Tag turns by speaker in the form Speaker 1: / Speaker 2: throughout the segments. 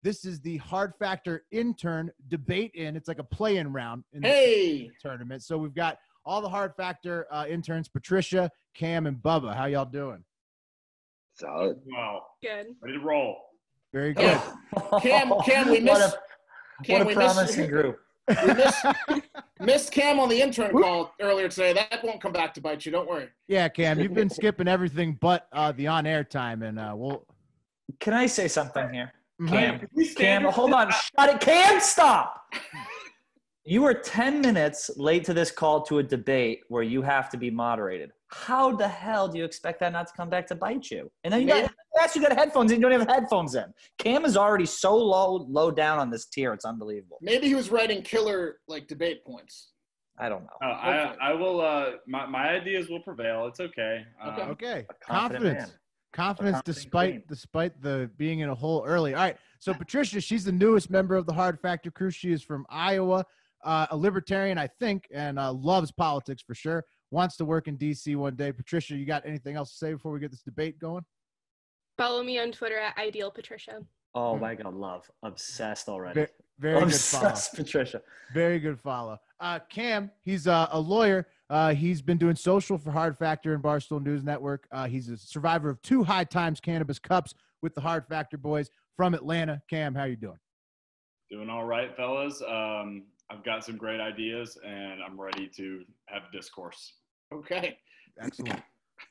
Speaker 1: This is the Hard Factor intern debate in. It's like a play-in round in
Speaker 2: Hey,
Speaker 1: the tournament. So we've got all the Hard Factor interns, Patricia, Cam, and Bubba. How y'all doing?
Speaker 3: Solid.
Speaker 4: Wow.
Speaker 5: Good.
Speaker 4: Ready to roll.
Speaker 1: Very good.
Speaker 2: Cam, we missed.
Speaker 3: What a promising group.
Speaker 2: We missed Cam on the intern call earlier today. That won't come back to bite you. Don't worry.
Speaker 1: Yeah, Cam, you've been skipping everything but the on-air time, and we'll.
Speaker 3: Can I say something here?
Speaker 1: Mm-hmm.
Speaker 3: Cam, hold on. Shut it. Cam, stop. You were 10 minutes late to this call to a debate where you have to be moderated. How the hell do you expect that not to come back to bite you? And then you got headphones in. You don't have headphones in. Cam is already so low down on this tier. It's unbelievable.
Speaker 2: Maybe he was writing killer debate points.
Speaker 3: I don't know.
Speaker 4: I will. My ideas will prevail. It's okay.
Speaker 1: Okay.
Speaker 3: Confident
Speaker 1: Confidence despite the being in a hole early. All right. So Patricia, she's the newest member of the Hard Factor crew. She is from Iowa, a libertarian, I think, and loves politics for sure. Wants to work in D.C. one day. Patricia, you got anything else to say before we get this debate going?
Speaker 5: Follow me on Twitter at @IdealPatricia.
Speaker 3: Oh my God, love. Obsessed already.
Speaker 1: Very
Speaker 3: Obsessed,
Speaker 1: good follow.
Speaker 3: Patricia.
Speaker 1: Very good follow. Cam, he's a lawyer. He's been doing social for Hard Factor and Barstool News Network. He's a survivor of 2 High Times Cannabis Cups with the Hard Factor boys from Atlanta. Cam, how you doing?
Speaker 4: Doing all right, fellas. I've got some great ideas, and I'm ready to have discourse.
Speaker 2: Okay.
Speaker 1: Excellent.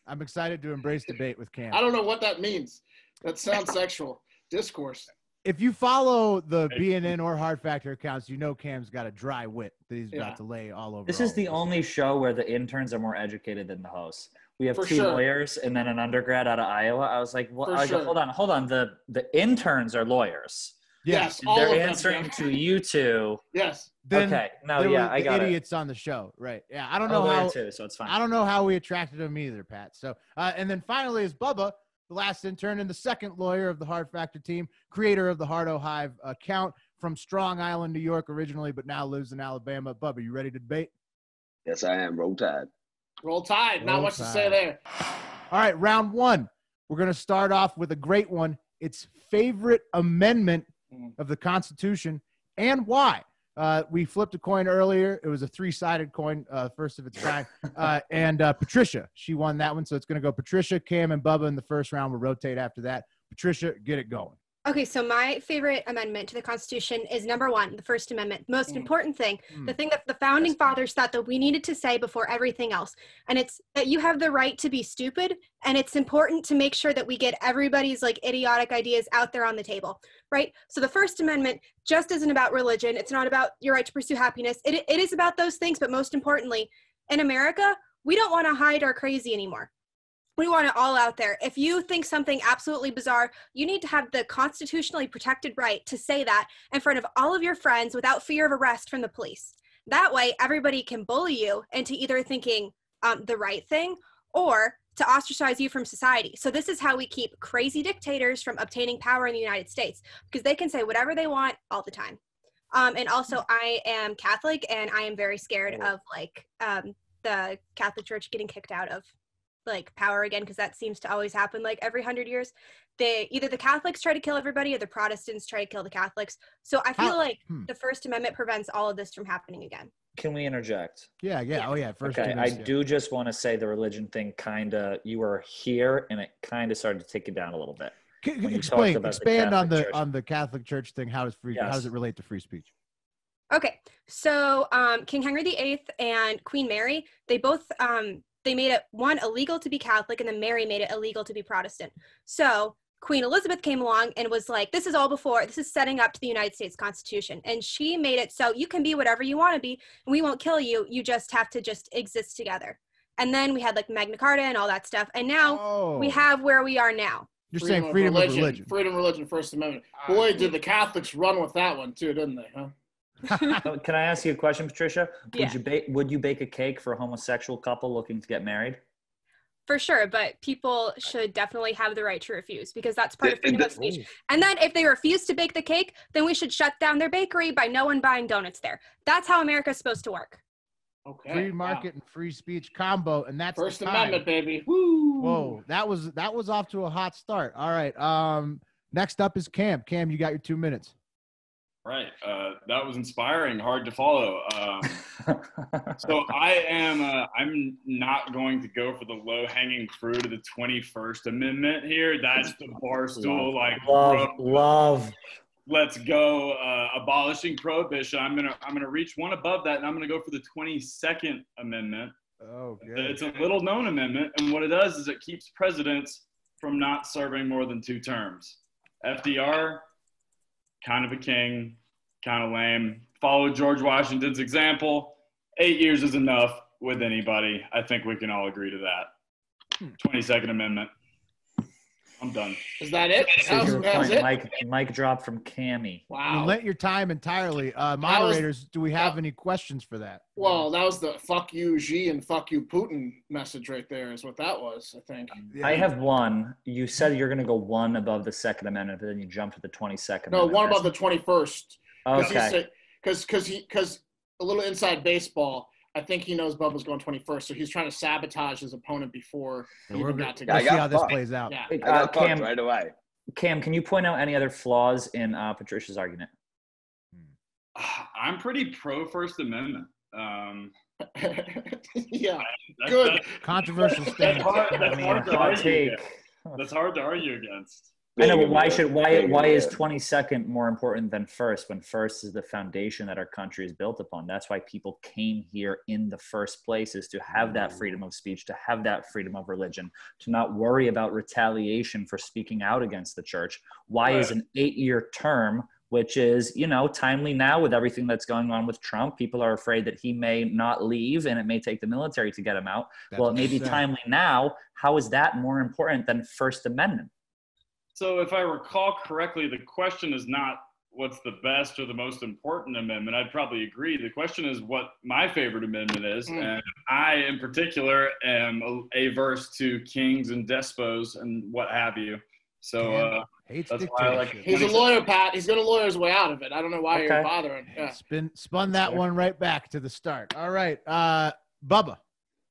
Speaker 1: I'm excited to embrace debate with Cam.
Speaker 2: I don't know what that means. That sounds sexual. Discourse.
Speaker 1: If you follow the BNN or Hard Factor accounts, you know Cam's got a dry wit that he's about to lay all over.
Speaker 3: This is the only show where the interns are more educated than the hosts. We have
Speaker 2: For
Speaker 3: 2
Speaker 2: sure.
Speaker 3: lawyers and then an undergrad out of Iowa. I was like, well, hold on. The interns are lawyers.
Speaker 2: Yes.
Speaker 3: And
Speaker 2: all
Speaker 3: they're
Speaker 2: of them,
Speaker 3: answering
Speaker 2: yeah.
Speaker 3: to you 2.
Speaker 2: Yes.
Speaker 1: Then
Speaker 3: okay. No,
Speaker 1: there
Speaker 3: yeah,
Speaker 1: were
Speaker 3: I got it.
Speaker 1: idiots on the show, right? Yeah, I don't know how.
Speaker 3: Too, so it's fine.
Speaker 1: I don't know how we attracted him either, Pat. So, and then finally is Bubba, the last intern and the second lawyer of the Hard Factor team, creator of the Hardo Hive account from Strong Island, New York originally, but now lives in Alabama. Bubba, you ready to debate?
Speaker 3: Yes, I am. Roll Tide.
Speaker 2: Roll Tide. Not
Speaker 1: Roll
Speaker 2: much to
Speaker 1: Tide.
Speaker 2: say there.
Speaker 1: All right, round 1. We're going to start off with a great one. It's favorite amendment of the Constitution and why. We flipped a coin earlier. It was a 3-sided coin, first of its kind. And Patricia, she won that one. So it's going to go Patricia, Cam, and Bubba in the first round. We'll rotate after that. Patricia, get it going.
Speaker 5: Okay, so my favorite amendment to the Constitution is number 1, the First Amendment. Most important thing, the thing that the founding fathers thought that we needed to say before everything else. And it's that you have the right to be stupid, and it's important to make sure that we get everybody's idiotic ideas out there on the table, right? So the First Amendment just isn't about religion. It's not about your right to pursue happiness. It is about those things, but most importantly, in America, we don't want to hide our crazy anymore. We want it all out there. If you think something absolutely bizarre, you need to have the constitutionally protected right to say that in front of all of your friends without fear of arrest from the police. That way, everybody can bully you into either thinking the right thing or to ostracize you from society. So this is how we keep crazy dictators from obtaining power in the United States, because they can say whatever they want all the time. And also, I am Catholic, and I am very scared of the Catholic Church getting kicked out of power again, because that seems to always happen every 100 years. Either the Catholics try to kill everybody or the Protestants try to kill the Catholics. So I feel the First Amendment prevents all of this from happening again.
Speaker 3: Can we interject?
Speaker 1: Yeah. Oh, yeah. First.
Speaker 3: Okay, I do just want to say the religion thing you were here, and it kind of started to take it down a little bit.
Speaker 1: Expand on the Catholic Church thing. How does it relate to free speech?
Speaker 5: Okay, so King Henry VIII and Queen Mary, they both they made it, one, illegal to be Catholic, and then Mary made it illegal to be Protestant. So Queen Elizabeth came along and was like, this is setting up to the United States Constitution. And she made it so you can be whatever you want to be, and we won't kill you. You just have to just exist together. And then we had Magna Carta and all that stuff. And now we have where we are now.
Speaker 1: You're saying freedom of religion.
Speaker 2: Freedom of religion, First Amendment. Boy, did the Catholics run with that one too, didn't they? Huh?
Speaker 3: Can I ask you a question, Patricia?
Speaker 5: Yeah.
Speaker 3: Would you bake a cake for a homosexual couple looking to get married?
Speaker 5: For sure, but people should definitely have the right to refuse, because that's part of freedom of speech. And then if they refuse to bake the cake, then we should shut down their bakery by no one buying donuts there. That's how America's supposed to work.
Speaker 2: Okay.
Speaker 1: Free market and free speech combo, and that's
Speaker 2: First Amendment, baby. Woo!
Speaker 1: Whoa, that was off to a hot start. All right, Next up is Cam. Cam, you got your 2 minutes.
Speaker 4: Right. That was inspiring, hard to follow. So I'm not going to go for the low-hanging fruit of the 21st Amendment here. That's the Barstool,
Speaker 3: love.
Speaker 4: Let's go, abolishing prohibition. I'm gonna reach one above that, and I'm gonna go for the 22nd Amendment.
Speaker 1: Oh, good.
Speaker 4: It's a little-known amendment, and what it does is it keeps presidents from not serving more than 2 terms. FDR, kind of a king, kind of lame. Followed George Washington's example. 8 years is enough with anybody. I think we can all agree to that. 22nd Amendment. I'm done.
Speaker 2: Is that it?
Speaker 3: That's
Speaker 2: it?
Speaker 3: Mic drop from Cammy.
Speaker 2: Wow.
Speaker 1: You lent your time entirely. Moderators, do we have any questions for that?
Speaker 2: Well, that was the fuck you Xi and fuck you Putin message right there is what that was, I think.
Speaker 1: Yeah.
Speaker 3: I have one. You said you're going to go one above the Second Amendment, but then you jumped to the 22nd
Speaker 2: No,
Speaker 3: Amendment.
Speaker 2: one above the 21st.
Speaker 3: Okay.
Speaker 2: Because a little inside baseball, I think he knows Bubba's going 21st, so he's trying to sabotage his opponent before he even got to go.
Speaker 1: We'll see how this plays out.
Speaker 2: Yeah.
Speaker 6: I got
Speaker 3: Cam,
Speaker 6: right away.
Speaker 3: Cam, can you point out any other flaws in Patricia's argument?
Speaker 4: I'm pretty pro First Amendment.
Speaker 2: Yeah. Good.
Speaker 1: Controversial
Speaker 4: That's
Speaker 1: stance.
Speaker 4: hard, that's
Speaker 3: I mean,
Speaker 4: hard to
Speaker 3: hot
Speaker 4: argue
Speaker 3: take.
Speaker 4: against. That's hard to argue against.
Speaker 3: I know, but why is 22nd more important than first when first is the foundation that our country is built upon? That's why people came here in the first place, is to have that freedom of speech, to have that freedom of religion, to not worry about retaliation for speaking out against the church. Why is an 8-year term, which is, timely now with everything that's going on with Trump? People are afraid that he may not leave and it may take the military to get him out. Well, it may be timely now. How is that more important than First Amendment?
Speaker 4: So if I recall correctly, the question is not what's the best or the most important amendment. I'd probably agree. The question is what my favorite amendment is. And I, in particular, am averse to kings and despots and what have you. So that's why I like it.
Speaker 2: He's a lawyer, Pat. He's going to lawyer his way out of it. I don't know why you're bothering. Yeah.
Speaker 1: Spun that one right back to the start. All right. Bubba,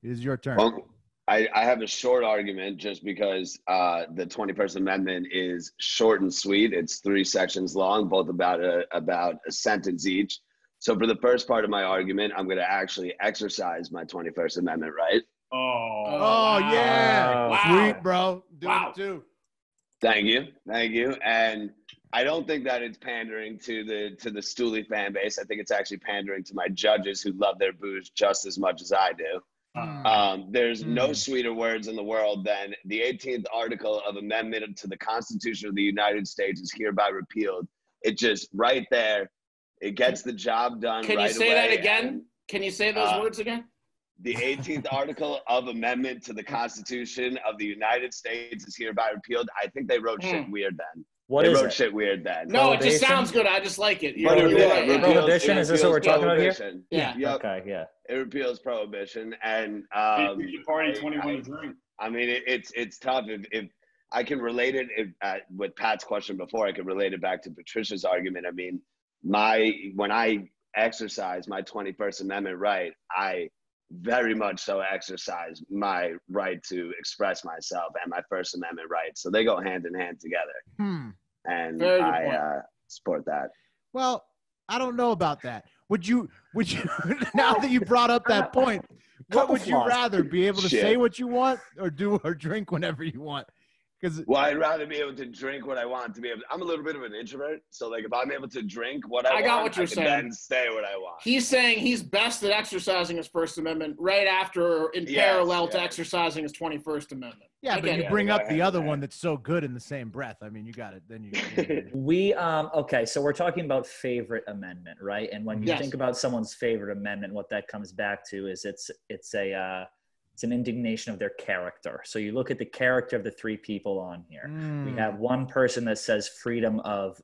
Speaker 1: it is your turn.
Speaker 6: Well, I have a short argument just because the 21st Amendment is short and sweet. It's 3 sections long, both about a sentence each. So for the first part of my argument, I'm going to actually exercise my 21st Amendment right.
Speaker 1: Oh yeah.
Speaker 2: Wow.
Speaker 1: Sweet, bro. Do it too.
Speaker 6: Thank you. And I don't think that it's pandering to the Stooley fan base. I think it's actually pandering to my judges who love their booze just as much as I do. There's no sweeter words in the world than the 18th article of amendment to the Constitution of the United States is hereby repealed. It just right there, it gets the job done.
Speaker 2: Can you say that again? Can you say those words again?
Speaker 6: The 18th article of amendment to the Constitution of the United States is hereby repealed. I think they wrote shit weird then.
Speaker 3: What
Speaker 6: they
Speaker 3: is
Speaker 6: wrote
Speaker 3: it?
Speaker 6: shit weird then.
Speaker 2: No, it just sounds good. I just like it.
Speaker 3: Prohibition? Is this what we're talking about here?
Speaker 2: Yeah.
Speaker 6: Yep.
Speaker 3: Okay, yeah.
Speaker 6: It repeals prohibition, and
Speaker 4: party 21 to drink.
Speaker 6: I mean, it's tough. If I can relate it with Pat's question before, I can relate it back to Patricia's argument. I mean, when I exercise my 21st Amendment right, I very much so exercise my right to express myself and my First Amendment right. So they go hand in hand together. And I support that.
Speaker 1: Well, I don't know about that. Would you now that you brought up that point, what would you rather, be able to say what you want or do or drink whenever you want?
Speaker 6: Well, I'd rather be able to drink what I want. I'm a little bit of an introvert, so like if I'm able to drink what I want,
Speaker 2: got what you're saying.
Speaker 6: Then say what I want.
Speaker 2: He's saying he's best at exercising his First Amendment right after, in parallel to exercising his 21st Amendment.
Speaker 1: Yeah, but you bring up the other one that's so good in the same breath. I mean, you got it. Then
Speaker 3: we okay. So we're talking about favorite amendment, right? And when you think about someone's favorite amendment, what that comes back to is it's an indignation of their character. So you look at the character of the 3 people on here. We have one person that says freedom of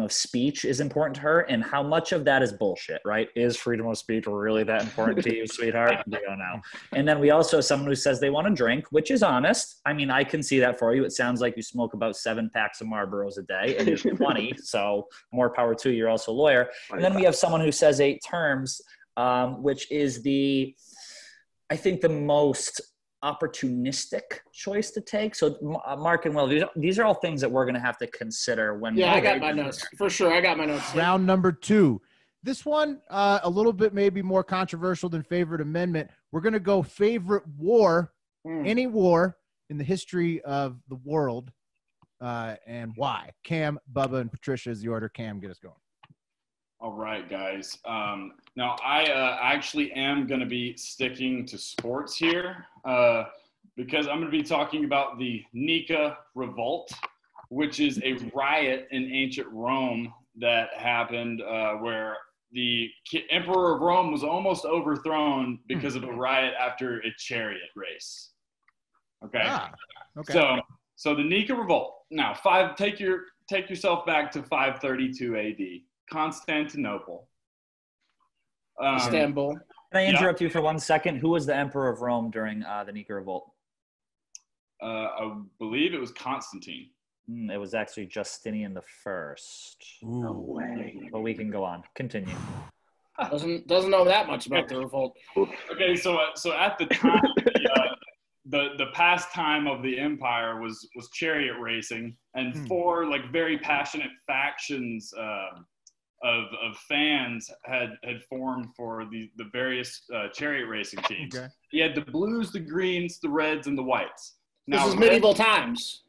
Speaker 3: speech is important to her, and how much of that is bullshit, right? Is freedom of speech really that important to you, sweetheart? We don't know. And then we also have someone who says they want to drink, which is honest. I mean, I can see that for you. It sounds like you smoke about 7 packs of Marlboros a day, and you're 20, so more power to you. You're also a lawyer. And then we have someone who says 8 terms, which is I think the most opportunistic choice to take. So, Mark and Will, these are all things that we're going to have to consider when.
Speaker 2: Yeah, I got my notes for sure. I got my notes.
Speaker 1: Round number 2. This one, a little bit maybe more controversial than favorite amendment. We're going to go favorite war, any war in the history of the world, and why. Cam, Bubba, and Patricia is the order. Cam, get us going.
Speaker 4: All right, guys. Now, I actually am going to be sticking to sports here because I'm going to be talking about the Nika Revolt, which is a riot in ancient Rome that happened where the Emperor of Rome was almost overthrown because of a riot after a chariot race. Okay. Okay. So the Nika Revolt. Now, take yourself back to 532 AD. Constantinople.
Speaker 2: Istanbul.
Speaker 3: Can I interrupt you for 1 second? Who was the Emperor of Rome during the Nika Revolt?
Speaker 4: I believe it was Constantine.
Speaker 3: It was actually Justinian the First.
Speaker 6: No way.
Speaker 3: But we can go on. Continue.
Speaker 2: Doesn't know that much about the revolt.
Speaker 4: Okay, so at the time, the pastime of the empire was chariot racing, and 4 like very passionate factions of fans had formed for the various chariot racing teams. Okay. You had the blues, the greens, the reds, and the whites.
Speaker 2: Now, this is medieval times.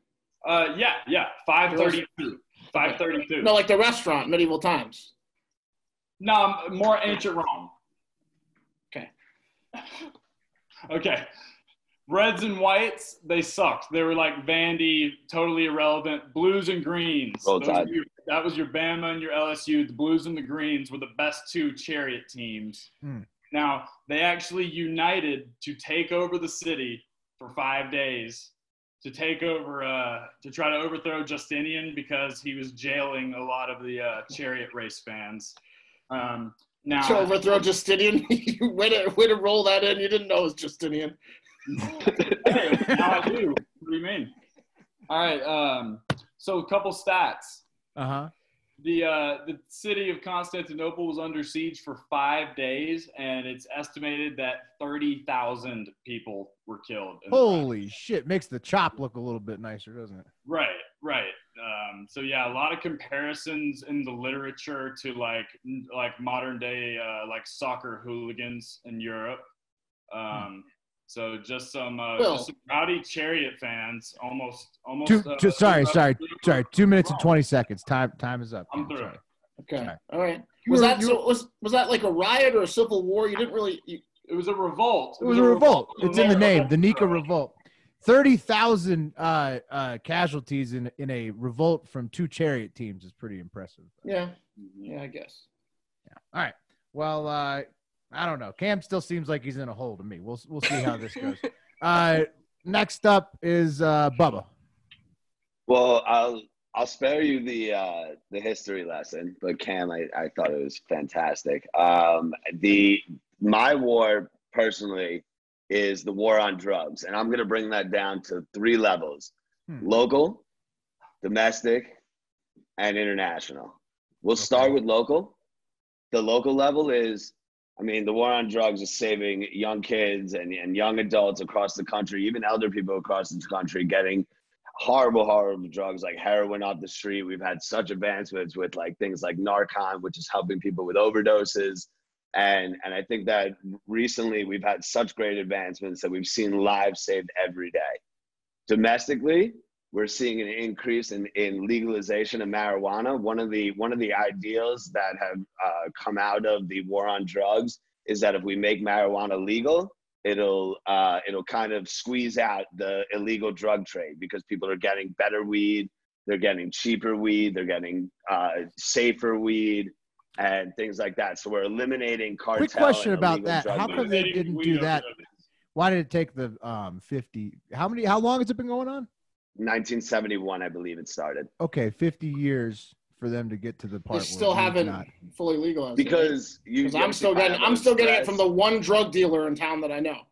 Speaker 4: Yeah, 532. 532.
Speaker 2: No, like the restaurant, medieval times.
Speaker 4: No, more ancient Rome.
Speaker 2: Okay.
Speaker 4: Okay. Reds and whites, they sucked. They were like Vandy, totally irrelevant. Blues and greens. That was your Bama and your LSU. The blues and the greens were the best 2 chariot teams. Now, they actually united to take over the city for 5 days to take over, to try to overthrow Justinian because he was jailing a lot of the chariot race fans. Now,
Speaker 2: to overthrow Justinian? way to roll that in. You didn't know it was Justinian.
Speaker 4: Hey, now I do. What do you mean? All right. So a couple stats. The city of Constantinople was under siege for 5 days, and it's estimated that 30,000 people were killed.
Speaker 1: Holy shit! Makes the chop look a little bit nicer, doesn't it?
Speaker 4: Right. So yeah, a lot of comparisons in the literature to like modern day like soccer hooligans in Europe. So just some rowdy chariot fans, almost.
Speaker 1: Sorry. 2 minutes and 20 seconds. Time is up.
Speaker 4: I'm through.
Speaker 2: Okay. Sorry. All right. Was that like a riot or a civil war? You didn't really.
Speaker 4: It was a revolt.
Speaker 1: It was a revolt. It's in the name, the Nika Revolt. 30,000 casualties in a revolt from 2 chariot teams is pretty impressive.
Speaker 2: Yeah, I guess.
Speaker 1: Yeah. All right. Well, I don't know. Cam still seems like he's in a hole to me. We'll see how this goes. Next up is Bubba.
Speaker 6: Well, I'll spare you the history lesson, but Cam, I thought it was fantastic. My war personally is the war on drugs, and I'm gonna bring that down to 3 levels: local, domestic, and international. We'll start with local. The local level is, the war on drugs is saving young kids and young adults across the country, even elder people across the country, getting horrible drugs like heroin off the street. We've had such advancements with like things like Narcan, which is helping people with overdoses. And I think that recently we've had such great advancements that we've seen lives saved every day. Domestically, we're seeing an increase in legalization of marijuana. One of the ideals that have come out of the war on drugs is that if we make marijuana legal, it'll kind of squeeze out the illegal drug trade, because people are getting better weed, they're getting cheaper weed, they're getting safer weed, and things like that. So we're eliminating cartel.
Speaker 1: Quick question about that. How come they didn't do that? Why did it take the 50? How long has it been going on?
Speaker 6: 1971, I believe it started.
Speaker 1: Okay, 50 years for them to get to the part.
Speaker 2: They still haven't fully legalized
Speaker 6: because
Speaker 2: it. I'm still getting it from the one drug dealer in town that I know.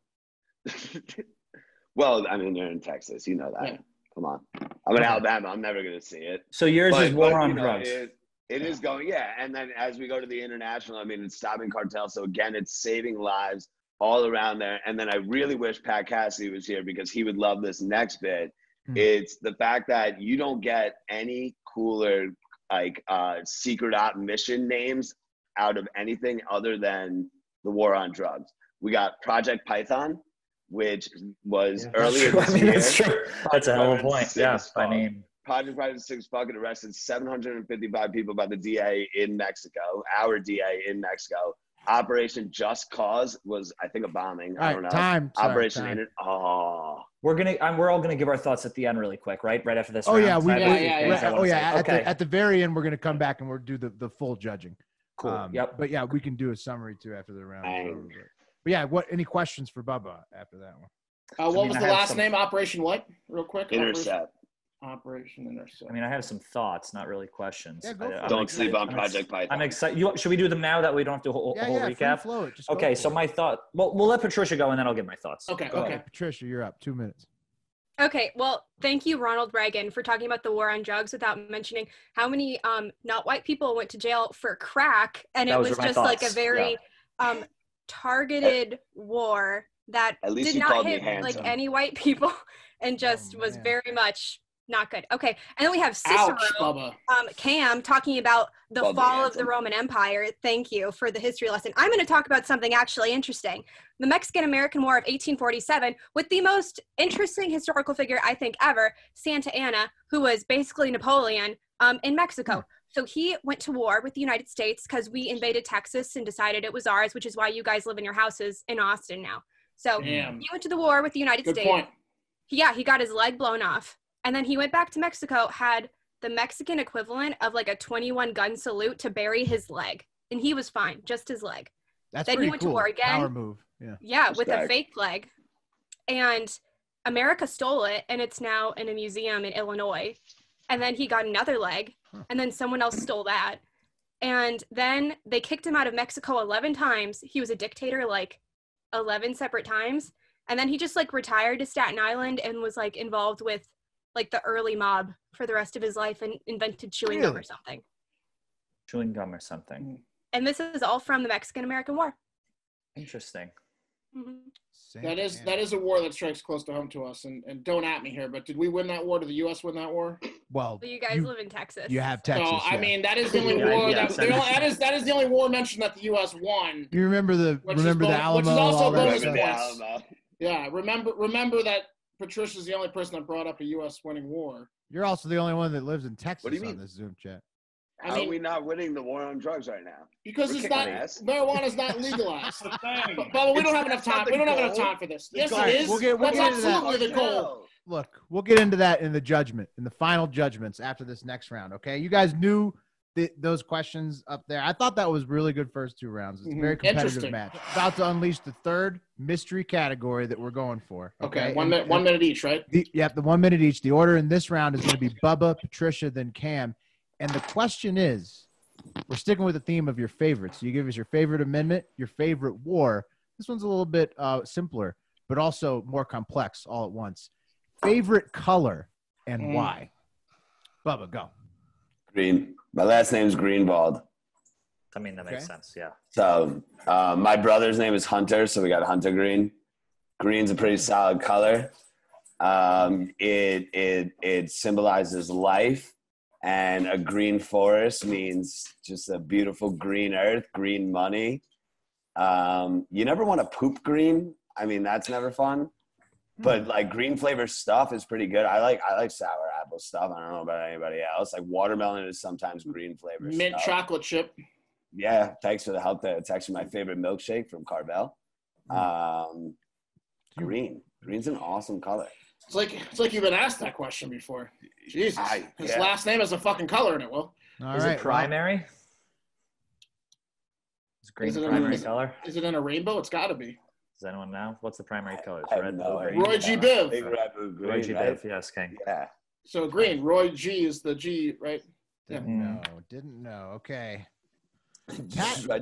Speaker 6: Well, you're in Texas, you know that. Yeah. Come on, I'm in Alabama. I'm never gonna see it.
Speaker 3: So yours is war on drugs.
Speaker 6: It is going, and then as we go to the international, it's stopping cartels. So again, it's saving lives all around there. And then I really wish Pat Cassidy was here because he would love this next bit. It's the fact that you don't get any cooler like secret op mission names out of anything other than the war on drugs. We got Project Python, which was earlier this year.
Speaker 3: That's true. That's a hell of a point. Yeah, by name.
Speaker 6: Project Python 6 Bucket arrested 755 people by the DA in Mexico, our DA in Mexico. Operation Just Cause was, I think, a bombing.
Speaker 1: All right,
Speaker 6: I don't know.
Speaker 1: time.
Speaker 6: Operation
Speaker 1: time.
Speaker 3: We're all gonna give our thoughts at the end really quick, right? Right after this.
Speaker 1: Oh
Speaker 3: round.
Speaker 1: yeah,
Speaker 3: Okay.
Speaker 1: At the very end, we're gonna come back and we'll do the full judging.
Speaker 3: Cool. Yep.
Speaker 1: But yeah, we can do a summary too after the round. But yeah, any questions for Bubba after that one?
Speaker 2: What was the last name? Operation what? Real quick.
Speaker 6: Intercept.
Speaker 2: Operation Intercept.
Speaker 3: I mean, I have some thoughts, not really questions.
Speaker 1: Yeah,
Speaker 6: don't sleep on Project Python.
Speaker 3: I'm excited. Should we do them now that we don't have to whole recap?
Speaker 1: Flow it. Just
Speaker 3: okay, so my thought. Well, we'll let Patricia go and then I'll give my thoughts.
Speaker 2: Okay.
Speaker 1: Patricia, you're up. 2 minutes.
Speaker 5: Okay, well, thank you, Ronald Reagan, for talking about the war on drugs without mentioning how many not white people went to jail for crack, and it was just like a very targeted war that did not hit like any white people, and just was very much not good. Okay, and then we have Cicero, Cam, talking about the fall of the Roman Empire. Thank you for the history lesson. I'm going to talk about something actually interesting. The Mexican-American War of 1847, with the most interesting historical figure, I think, ever, Santa Anna, who was basically Napoleon in Mexico. So he went to war with the United States because we invaded Texas and decided it was ours, which is why you guys live in your houses in Austin now. So he went to the war with the United States.
Speaker 2: Point.
Speaker 5: Yeah, he got his leg blown off. And then he went back to Mexico, had the Mexican equivalent of like a 21 gun salute to bury his leg. And he was fine, just his leg.
Speaker 1: That's
Speaker 5: then
Speaker 1: pretty
Speaker 5: he went
Speaker 1: cool.
Speaker 5: to war again.
Speaker 1: Power move.
Speaker 5: Yeah, with a fake leg. And America stole it, and it's now in a museum in Illinois. And then he got another leg, and then someone else stole that. And then they kicked him out of Mexico 11 times. He was a dictator like 11 separate times. And then he just like retired to Staten Island and was like involved with like the early mob for the rest of his life and invented chewing gum or something.
Speaker 3: Chewing gum or something.
Speaker 5: And this is all from the Mexican-American War.
Speaker 3: Interesting.
Speaker 5: Mm-hmm.
Speaker 2: That is a war that strikes close to home to us. And don't at me here, but did we win that war? Did the U.S. win that war?
Speaker 1: Well,
Speaker 5: you guys live in Texas.
Speaker 1: You have Texas.
Speaker 2: So, I mean, that is the only war that is the only war mentioned that the U.S. won.
Speaker 1: You remember the Alamo,
Speaker 2: which is also bonus
Speaker 1: points.
Speaker 2: Alamo. Yeah, remember that Patricia's the only person that brought up a U.S. winning war.
Speaker 1: You're also the only one that lives in Texas
Speaker 6: What do you
Speaker 1: on
Speaker 6: mean?
Speaker 1: this Zoom chat.
Speaker 6: How are we not winning the war on drugs right now?
Speaker 2: Because marijuana's not legalized. But we don't have enough time. We don't have enough time for this. Yes, it is. That's absolutely the goal.
Speaker 1: Look, we'll get into that in the final judgments after this next round. Okay, you guys knew those questions up there. I thought that was really good first two rounds. It's a very competitive match. About to unleash the third mystery category that we're going for. Okay,
Speaker 2: 1 minute each, right?
Speaker 1: The 1 minute each. The order in this round is going to be Bubba, Patricia, then Cam. And the question is, we're sticking with the theme of your favorites. So you give us your favorite amendment, your favorite war. This one's a little bit simpler, but also more complex all at once. Favorite color and why? Bubba, go.
Speaker 6: Green. My last name's Greenwald.
Speaker 3: I mean, that makes sense, yeah.
Speaker 6: So my brother's name is Hunter, so we got Hunter Green. Green's a pretty solid color. It symbolizes life. And a green forest means just a beautiful green earth, green money. You never want to poop green. I mean, that's never fun. But like green flavor stuff is pretty good. I like sour apple stuff. I don't know about anybody else. Like watermelon is sometimes green flavor.
Speaker 2: Mint
Speaker 6: stuff.
Speaker 2: chocolate chip.
Speaker 6: Yeah, thanks for the help there. It's actually my favorite milkshake from Carvel. Green's an awesome color.
Speaker 2: It's like you've been asked that question before. Jesus. His last name has a fucking color in it, Will.
Speaker 3: Is it primary? Is green the primary color?
Speaker 2: Is it in a rainbow? It's got to be.
Speaker 3: Does anyone know? What's the primary color?
Speaker 6: Red, blue, green.
Speaker 2: Roy G. Biv.
Speaker 6: Big red, blue, green,
Speaker 3: Roy G.
Speaker 6: right?
Speaker 3: Biv, yes, King.
Speaker 6: Yeah.
Speaker 2: So green. Roy G is the G, right?
Speaker 1: Didn't know. Okay.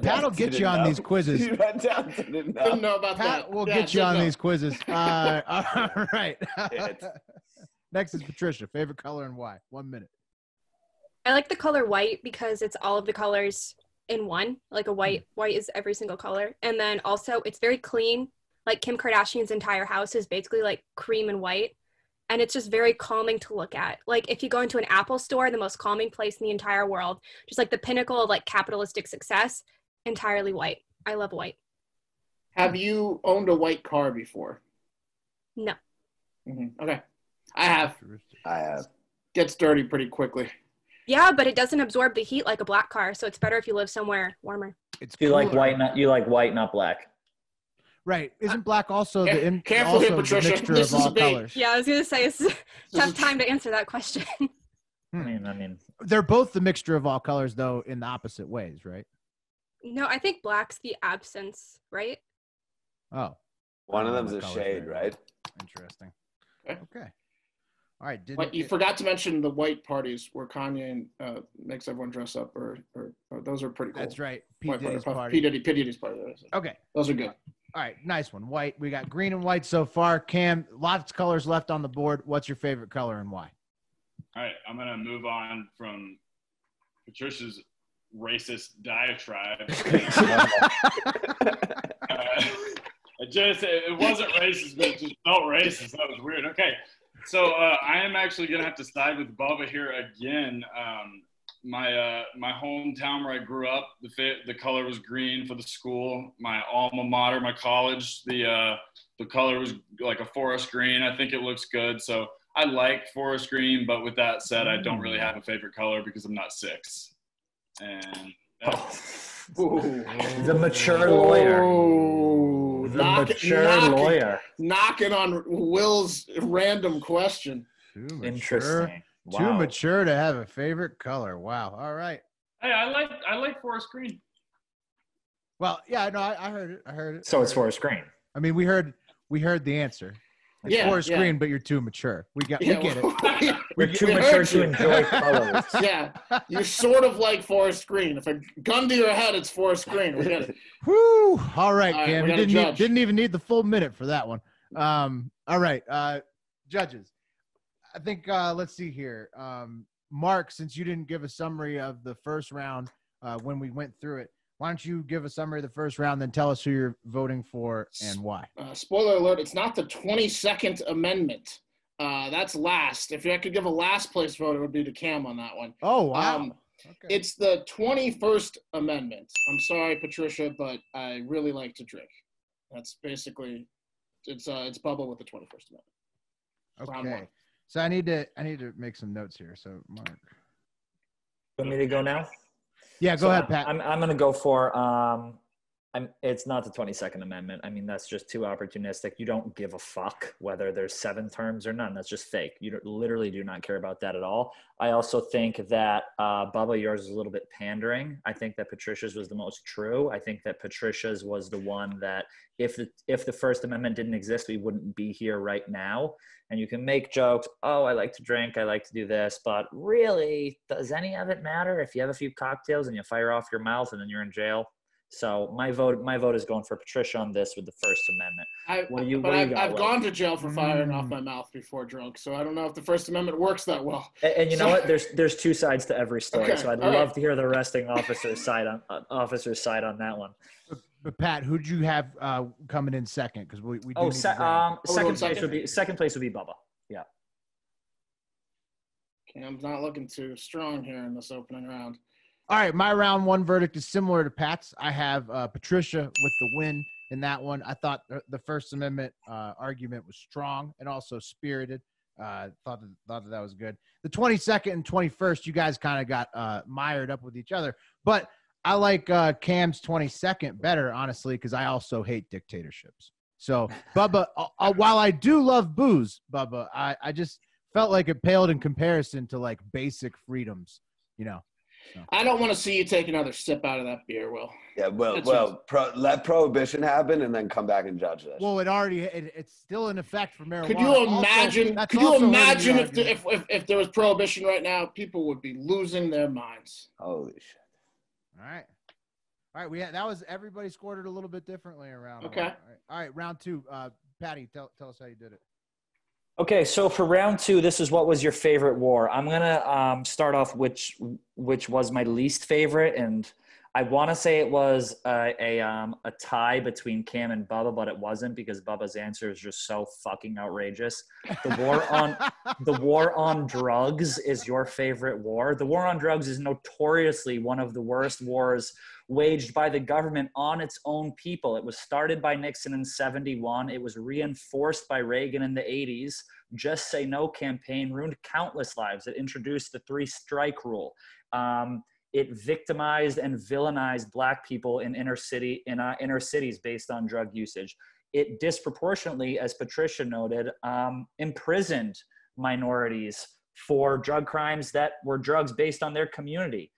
Speaker 1: Pat'll get you on these quizzes.
Speaker 2: Didn't know about that.
Speaker 1: Pat will get you on these quizzes. All right. Next is Patricia. Favorite color and why? 1 minute.
Speaker 5: I like the color white because it's all of the colors in one, like a white is every single color. And then also it's very clean. Like Kim Kardashian's entire house is basically like cream and white. And it's just very calming to look at. Like if you go into an Apple store, the most calming place in the entire world, just like the pinnacle of like capitalistic success, entirely white. I love white.
Speaker 2: Have you owned a white car before?
Speaker 5: No.
Speaker 2: Okay. I have. Gets dirty pretty quickly.
Speaker 5: Yeah, but it doesn't absorb the heat like a black car, so it's better if you live somewhere warmer.
Speaker 3: You like white, not black.
Speaker 1: Right. Isn't black also the
Speaker 2: Careful here, Patricia.
Speaker 1: mixture
Speaker 2: This
Speaker 1: of
Speaker 2: is
Speaker 1: all
Speaker 2: a bait.
Speaker 1: colors?
Speaker 5: Yeah, I was gonna say it's a tough time to answer that question.
Speaker 3: I mean,
Speaker 1: They're both the mixture of all colors, though, in the opposite ways, right?
Speaker 5: No, I think black's the absence, right?
Speaker 1: Oh.
Speaker 6: One of them's
Speaker 1: The
Speaker 6: a
Speaker 1: colors
Speaker 6: shade,
Speaker 1: there.
Speaker 6: right?
Speaker 1: Interesting.
Speaker 2: Okay.
Speaker 1: All right.
Speaker 2: But you forgot to mention the white parties where Kanye makes everyone dress up, or those are pretty cool.
Speaker 1: That's right. P.
Speaker 2: White
Speaker 1: Diddy's
Speaker 2: party.
Speaker 1: party.
Speaker 2: P. Diddy's party.
Speaker 1: Okay.
Speaker 2: Those are good.
Speaker 1: All right. Nice one. White. We got green and white so far. Cam, lots of colors left on the board. What's your favorite color and why?
Speaker 4: All right, I'm gonna move on from Patricia's racist diatribe. It wasn't racist, but it just felt racist. That was weird. Okay, so I am actually gonna have to side with Bubba here again. My hometown where I grew up, the color was green for the school. My alma mater, my college, the color was like a forest green. I think it looks good, so I like forest green. But with that said, I don't really have a favorite color because I'm not 6. And
Speaker 3: the mature lawyer. Lawyer.
Speaker 2: Knocking on Will's random question.
Speaker 3: Interesting. Wow.
Speaker 1: Too mature to have a favorite color. Wow. All right.
Speaker 4: hey, I like forest green.
Speaker 1: Well, yeah, no, I heard it.
Speaker 3: So it's forest green.
Speaker 1: I mean, we heard the answer. It's forest green, but you're too mature. We get it.
Speaker 3: We're too mature to enjoy colors.
Speaker 2: Yeah, you're sort of like forest green. If a gun to your head, it's forest green. We get it.
Speaker 1: Whoo! All right,
Speaker 2: All right,
Speaker 1: Cam.
Speaker 2: we
Speaker 1: You
Speaker 2: gotta
Speaker 1: didn't even need the full minute for that one. All right, judges. I think let's see here. Mark, since you didn't give a summary of the first round when we went through it, why don't you give a summary of the first round, then tell us who you're voting for and why?
Speaker 2: Spoiler alert, it's not the 22nd Amendment. That's last. If I could give a last place vote, it would be to Cam on that one.
Speaker 1: Oh, wow. Okay.
Speaker 2: It's the 21st Amendment. I'm sorry, Patricia, but I really like to drink. That's basically, it's Bubba with the 21st Amendment. Round
Speaker 1: Okay.
Speaker 2: one.
Speaker 1: So I need to make some notes here. So Mark.
Speaker 3: Want me to go now?
Speaker 1: Yeah, go ahead, Pat.
Speaker 3: I'm going to go for it's not the 22nd Amendment. I mean, that's just too opportunistic. You don't give a fuck whether there's 7 terms or none. That's just fake. You literally do not care about that at all. I also think that Bubba, yours is a little bit pandering. I think that Patricia's was the most true. I think that Patricia's was the one that if the First Amendment didn't exist, we wouldn't be here right now. And you can make jokes, oh, I like to drink, I like to do this, but really, does any of it matter if you have a few cocktails and you fire off your mouth and then you're in jail? So my vote is going for Patricia on this with the First Amendment.
Speaker 2: I've gone to jail for firing off my mouth before drunk, so I don't know if the First Amendment works that well.
Speaker 3: And you know what? There's 2 sides to every story,
Speaker 2: Okay,
Speaker 3: so I'd love to hear the arresting officer's side on that one.
Speaker 1: But Pat, who'd you have coming in second? Because we
Speaker 3: second place would be Bubba. Yeah.
Speaker 2: Cam's not looking too strong here in this opening round.
Speaker 1: All right, my round one verdict is similar to Pat's. I have Patricia with the win in that one. I thought the First Amendment argument was strong and also spirited. Thought that was good. The 22nd and 21st, you guys kind of got mired up with each other. But I like Cam's 22nd better, honestly, because I also hate dictatorships. So, Bubba, while I do love booze, Bubba, I just felt like it paled in comparison to, like, basic freedoms, you know. So.
Speaker 2: I don't want to see you take another sip out of that beer, Will.
Speaker 6: Yeah, let prohibition happen and then come back and judge this.
Speaker 1: Well, it's still in effect for marijuana.
Speaker 2: Could you imagine if there was prohibition right now, people would be losing their minds.
Speaker 6: Holy shit.
Speaker 1: All right. That was everybody scored it a little bit differently around.
Speaker 2: Okay.
Speaker 1: All right. Round 2. Patty, tell us how you did it.
Speaker 3: Okay, so for round 2, this is what was your favorite war. I'm gonna start off which was my least favorite, and I want to say it was a tie between Cam and Bubba, but it wasn't because Bubba's answer is just so fucking outrageous. The war on drugs is your favorite war. The war on drugs is notoriously one of the worst wars waged by the government on its own people. It was started by Nixon in 1971. It was reinforced by Reagan in the 1980s. Just Say No campaign ruined countless lives. It introduced the 3-strike rule. It victimized and villainized Black people in inner cities based on drug usage. It disproportionately, as Patricia noted, imprisoned minorities for drug crimes that were drugs based on their community.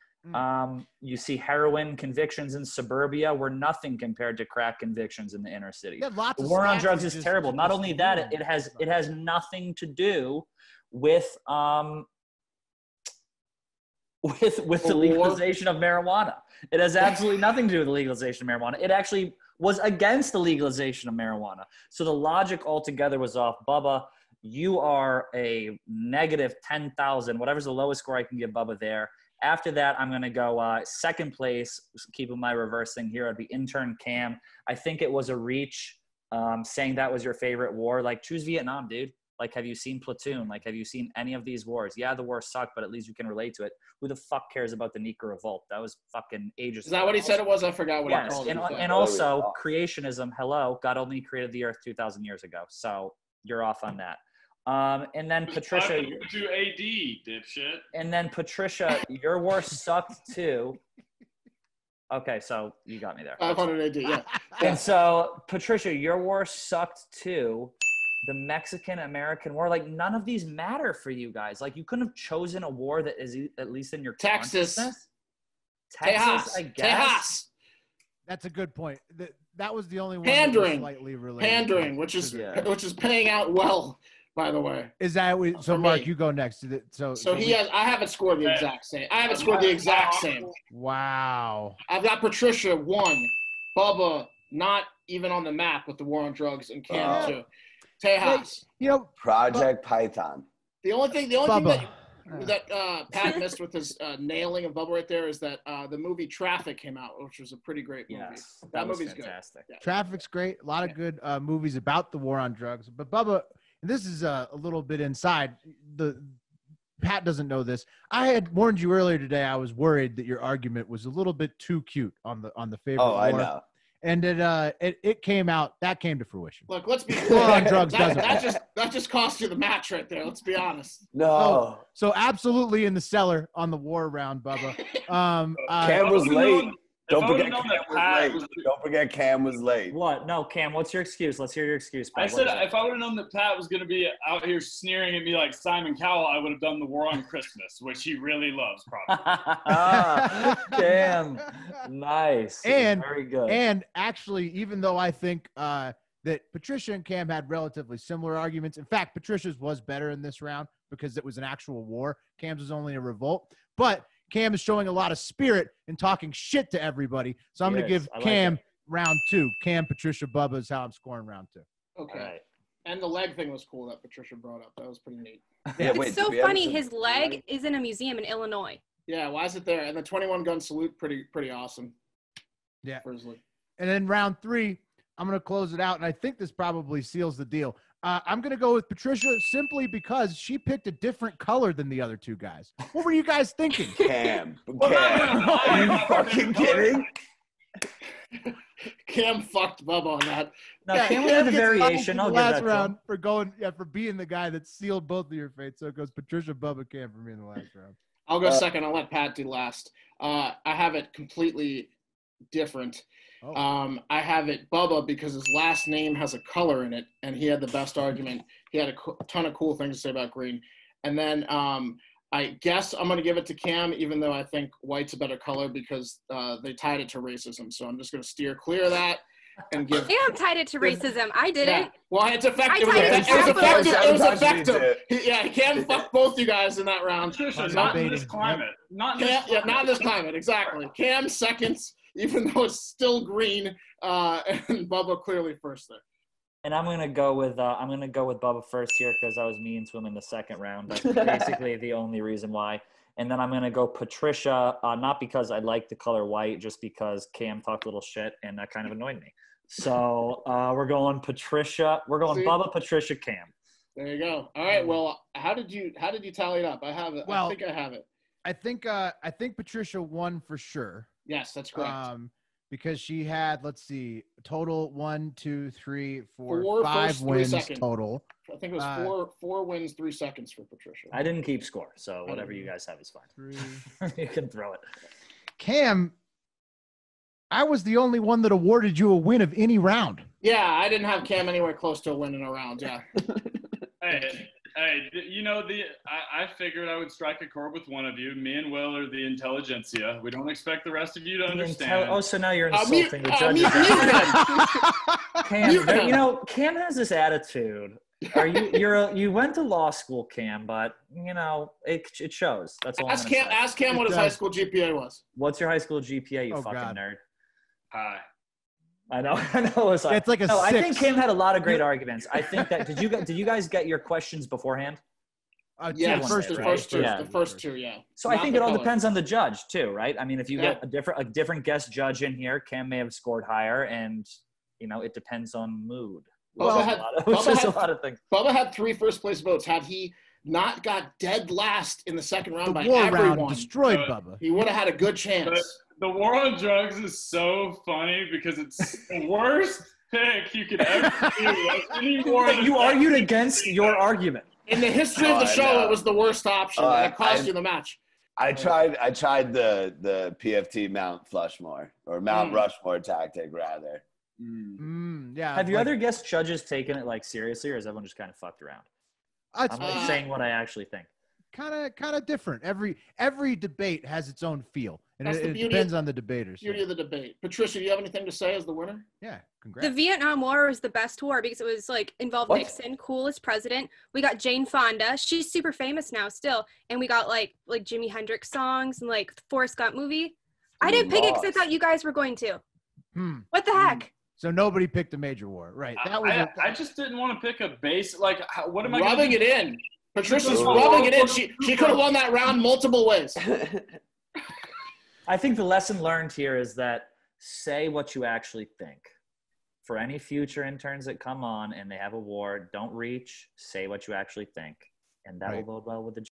Speaker 3: You see heroin convictions in suburbia were nothing compared to crack convictions in the inner city. The war on drugs is terrible. Not only that, it has nothing to do with the legalization of marijuana. It has absolutely nothing to do with the legalization of marijuana. It actually was against the legalization of marijuana. So the logic altogether was off. Bubba, you are a negative 10,000, whatever's the lowest score I can give Bubba there. After that, I'm going to go second place, keeping my reverse thing here. I'd be intern Cam. I think it was a reach saying that was your favorite war. Like, choose Vietnam, dude. Like, have you seen Platoon? Like, have you seen any of these wars? Yeah, the war sucked, but at least you can relate to it. Who the fuck cares about the Kurivolt? That was fucking ages ago.
Speaker 2: Is that what he said it was? I forgot what he called it.
Speaker 3: And also, creationism, hello, God only created the earth 2,000 years ago. So you're off on that. And then Patricia.
Speaker 4: To AD, dipshit.
Speaker 3: And then Patricia, your war sucked too. Okay, so you got me there.
Speaker 2: 500 AD, yeah.
Speaker 3: And so, Patricia, your war sucked too. The Mexican-American War, like, none of these matter for you guys. Like, you couldn't have chosen a war that is at least in your
Speaker 2: Texas,
Speaker 3: I guess.
Speaker 1: That's a good point. That was the only one
Speaker 2: pandering,
Speaker 1: slightly related.
Speaker 2: Pandering, which is paying out well, by the way.
Speaker 1: Is that so? Mark, you go next.
Speaker 2: So he has. I haven't scored the exact same. I haven't scored the exact same.
Speaker 1: Wow.
Speaker 2: I've got Patricia 1, Bubba not even on the map with the war on drugs, and Cam 2. Tejas.
Speaker 6: Project Python.
Speaker 2: The only thing that Pat missed with his nailing of Bubba right there is that the movie Traffic came out, which was a pretty great movie.
Speaker 3: Yes,
Speaker 2: that movie's
Speaker 3: fantastic.
Speaker 2: Good. Yeah.
Speaker 1: Traffic's great. A lot of good movies about the war on drugs. But Bubba, this is a little bit inside. Pat doesn't know this. I had warned you earlier today. I was worried that your argument was a little bit too cute on the favorite.
Speaker 6: Oh,
Speaker 1: war.
Speaker 6: I know.
Speaker 1: And it came out. That came to fruition.
Speaker 2: Look, let's be clear.
Speaker 1: On drugs
Speaker 2: that just cost you the match right there. Let's be honest.
Speaker 6: No.
Speaker 1: So absolutely in the cellar on the war round, Bubba.
Speaker 6: Cam was late. Don't forget Cam was late.
Speaker 3: What? No, Cam, what's your excuse? Let's hear your excuse.
Speaker 4: I said if I would have known that Pat was going to be out here sneering at me like Simon Cowell, I would have done the War on Christmas, which he really loves, probably.
Speaker 3: Cam, nice.
Speaker 1: And
Speaker 3: very good.
Speaker 1: And actually, even though I think that Patricia and Cam had relatively similar arguments, in fact, Patricia's was better in this round because it was an actual war. Cam's was only a revolt, but Cam is showing a lot of spirit and talking shit to everybody. So I'm going to give Cam round 2. Cam, Patricia, Bubba is how I'm scoring round 2.
Speaker 2: Okay. Right. And the leg thing was cool that Patricia brought up. That was pretty neat.
Speaker 5: Yeah, it's so funny. His leg is in a museum in Illinois.
Speaker 2: Yeah, why is it there? And the 21-gun salute, pretty awesome.
Speaker 1: Yeah.
Speaker 2: Personally.
Speaker 1: And then round 3, I'm going to close it out, and I think this probably seals the deal. I'm going to go with Patricia simply because she picked a different color than the other two guys. What were you guys thinking?
Speaker 6: Cam. Are you fucking kidding?
Speaker 2: Cam fucked Bubba on that.
Speaker 3: No, Cam had the variation. I'll give that
Speaker 1: last round for being the guy that sealed both of your fates. So it goes Patricia, Bubba, Cam for me in the last round.
Speaker 2: I'll go second. I'll let Pat do last. I have it completely different. I have it Bubba because his last name has a color in it, and he had the best argument. He had a ton of cool things to say about green. And then I guess I'm going to give it to Cam, even though I think white's a better color because they tied it to racism. So I'm just going to steer clear of that and give.
Speaker 5: Cam tied it to racism. I didn't.
Speaker 2: Yeah. Well, it's effective. It was effective. Yeah, Cam fucked both you guys in that round.
Speaker 4: Not in this climate. Not in this climate.
Speaker 2: Exactly. Cam seconds, even though it's still green, and Bubba clearly first there.
Speaker 3: And I'm gonna go with Bubba first here because I was mean to him in the second round. That's basically the only reason why. And then I'm going to go Patricia, not because I like the color white, just because Cam talked a little shit and that kind of annoyed me. So we're going Patricia. We're going Bubba, Patricia, Cam.
Speaker 2: There you go. All right. Well, how did you tally it up? I have it.
Speaker 1: Well,
Speaker 2: I think I have it.
Speaker 1: I think Patricia won for sure.
Speaker 2: Yes, that's correct.
Speaker 1: Because she had, let's see, total 1, 2, 3, 4,
Speaker 2: Four
Speaker 1: 5
Speaker 2: first, 3
Speaker 1: wins
Speaker 2: second.
Speaker 1: total.
Speaker 2: I think it was four wins, 3 seconds for Patricia.
Speaker 3: I didn't keep score, so whatever you guys have is fine.
Speaker 1: 3.
Speaker 3: You can throw it.
Speaker 1: Cam, I was the only one that awarded you a win of any round.
Speaker 2: Yeah, I didn't have Cam anywhere close to a win in a round. Yeah.
Speaker 4: Hey, you know, I figured I would strike a chord with one of you. Me and Will are the intelligentsia. We don't expect the rest of you to understand.
Speaker 3: So now you're insulting the judges. Cam, Cam has this attitude. You went to law school, Cam, but it shows. That's all.
Speaker 2: Ask Cam what his high school GPA was.
Speaker 3: What's your high school GPA? You fucking
Speaker 1: God.
Speaker 3: nerd.
Speaker 4: Hi.
Speaker 3: I know. It's
Speaker 1: like a 6.
Speaker 3: I think Cam had a lot of great arguments. I think that did you guys get your questions beforehand?
Speaker 2: Yeah,
Speaker 1: the first two.
Speaker 2: The first two, yeah.
Speaker 3: So I think it all depends on the judge too, right? I mean, if you get a different guest judge in here, Cam may have scored higher, and it depends on mood.
Speaker 2: Bubba had
Speaker 3: a lot of things.
Speaker 2: Bubba had 3 first place votes. Had he not got dead last in the second round by
Speaker 1: war
Speaker 2: everyone,
Speaker 1: round destroyed Bubba.
Speaker 2: He would have had a good chance.
Speaker 4: The war on drugs is so funny because it's the worst pick you could ever do.
Speaker 3: You argued against your argument.
Speaker 2: In the history of the show, it was the worst option. It cost you the match.
Speaker 6: I tried the PFT Mount Flushmore or Mount Rushmore tactic rather.
Speaker 1: Yeah.
Speaker 3: Have your other guest judges taken it seriously, or has everyone just kind of fucked around? I'm saying what I actually think.
Speaker 1: Kind of different. Every debate has its own feel, and it
Speaker 2: beauty
Speaker 1: depends on the debaters.
Speaker 2: Beauty of the debate. Patricia, do you have anything to say as the winner?
Speaker 1: Yeah, congrats.
Speaker 5: The Vietnam War was the best war because it was involved Nixon, cool as president. We got Jane Fonda. She's super famous now still. And we got like Jimi Hendrix songs and the Forrest Gump movie. I didn't pick it because I thought you guys were going to. What the heck?
Speaker 1: So nobody picked a major war, right?
Speaker 4: I just didn't want to pick a base. What am I
Speaker 2: rubbing it in? Patricia's rubbing it in. She could have won that round multiple ways.
Speaker 3: I think the lesson learned here is that say what you actually think. For any future interns that come on and they have a war, don't reach. Say what you actually think, and that will bode well with the